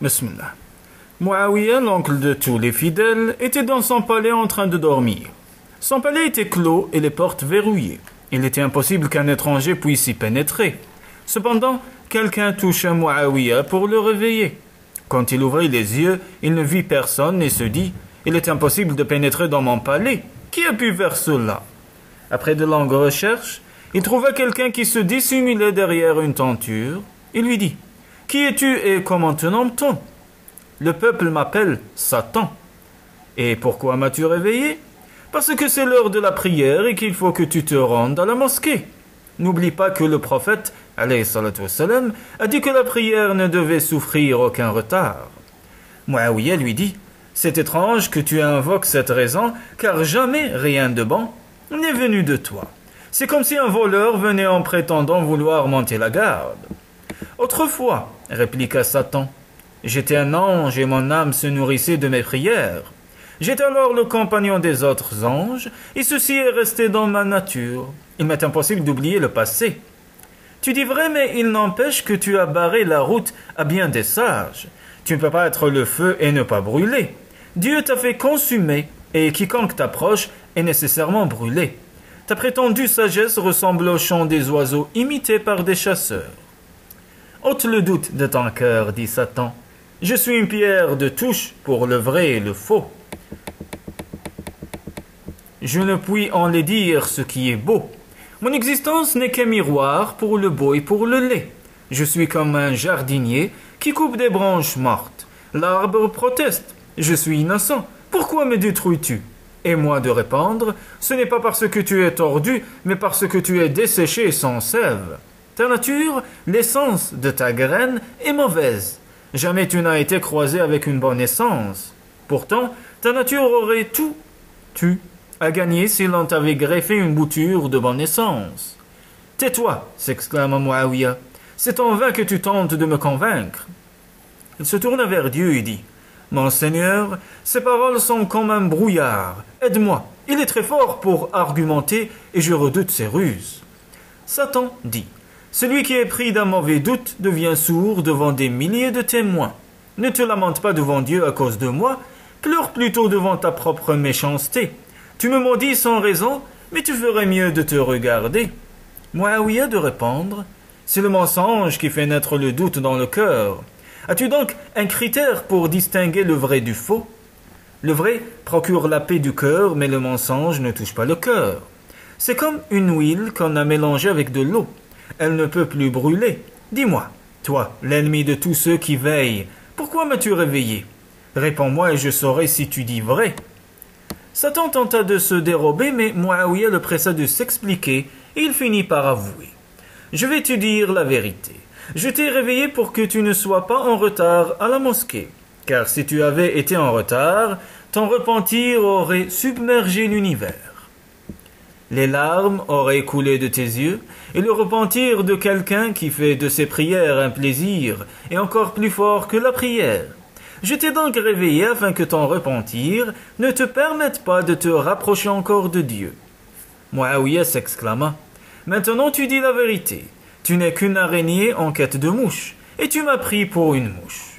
Bismillah. Muawiyah, l'oncle de tous les fidèles, était dans son palais en train de dormir. Son palais était clos et les portes verrouillées. Il était impossible qu'un étranger puisse y pénétrer. Cependant, quelqu'un toucha Muawiyah pour le réveiller. Quand il ouvrit les yeux, il ne vit personne et se dit « Il est impossible de pénétrer dans mon palais. Qui a pu faire cela ?» Après de longues recherches, il trouva quelqu'un qui se dissimulait derrière une tenture. Il lui dit « Qui es-tu et comment te nomme-t-on » ? « Le peuple m'appelle Satan. »« Et pourquoi m'as-tu réveillé ?»« Parce que c'est l'heure de la prière et qu'il faut que tu te rendes à la mosquée. N'oublie pas que le prophète, alayhi salatu wassalam, a dit que la prière ne devait souffrir aucun retard. » Muawiyah lui dit « C'est étrange que tu invoques cette raison, car jamais rien de bon n'est venu de toi. C'est comme si un voleur venait en prétendant vouloir monter la garde. » « Autrefois, répliqua Satan, j'étais un ange et mon âme se nourrissait de mes prières. J'étais alors le compagnon des autres anges, et ceci est resté dans ma nature. Il m'est impossible d'oublier le passé. Tu dis vrai, mais il n'empêche que tu as barré la route à bien des sages. Tu ne peux pas être le feu et ne pas brûler. Dieu t'a fait consumer, et quiconque t'approche est nécessairement brûlé. Ta prétendue sagesse ressemble au chant des oiseaux imités par des chasseurs. Ôte le doute de ton cœur, dit Satan. Je suis une pierre de touche pour le vrai et le faux. Je ne puis en les dire ce qui est beau. Mon existence n'est qu'un miroir pour le beau et pour le laid. Je suis comme un jardinier qui coupe des branches mortes. L'arbre proteste. Je suis innocent. Pourquoi me détruis-tu? Et moi de répondre, ce n'est pas parce que tu es tordu, mais parce que tu es desséché sans sève. Ta nature, l'essence de ta graine, est mauvaise. Jamais tu n'as été croisé avec une bonne essence. Pourtant, ta nature aurait tout, à gagner si l'on t'avait greffé une bouture de bonne essence. Tais-toi, s'exclama Muawiyah. C'est en vain que tu tentes de me convaincre. Il se tourna vers Dieu et dit, Mon Seigneur, ces paroles sont comme un brouillard. Aide-moi. Il est très fort pour argumenter et je redoute ses ruses. Satan dit, celui qui est pris d'un mauvais doute devient sourd devant des milliers de témoins. Ne te lamente pas devant Dieu à cause de moi, pleure plutôt devant ta propre méchanceté. Tu me maudis sans raison, mais tu ferais mieux de te regarder. Muawiyah de répondre, c'est le mensonge qui fait naître le doute dans le cœur. As-tu donc un critère pour distinguer le vrai du faux? Le vrai procure la paix du cœur, mais le mensonge ne touche pas le cœur. C'est comme une huile qu'on a mélangée avec de l'eau. Elle ne peut plus brûler. Dis-moi, toi, l'ennemi de tous ceux qui veillent, pourquoi m'as-tu réveillé? Réponds-moi et je saurai si tu dis vrai. Satan tenta de se dérober, mais Muawiyah le pressa de s'expliquer et il finit par avouer. Je vais te dire la vérité. Je t'ai réveillé pour que tu ne sois pas en retard à la mosquée. Car si tu avais été en retard, ton repentir aurait submergé l'univers. Les larmes auraient coulé de tes yeux, et le repentir de quelqu'un qui fait de ses prières un plaisir est encore plus fort que la prière. Je t'ai donc réveillé afin que ton repentir ne te permette pas de te rapprocher encore de Dieu. Muawiyah s'exclama, « Maintenant tu dis la vérité. Tu n'es qu'une araignée en quête de mouche, et tu m'as pris pour une mouche. »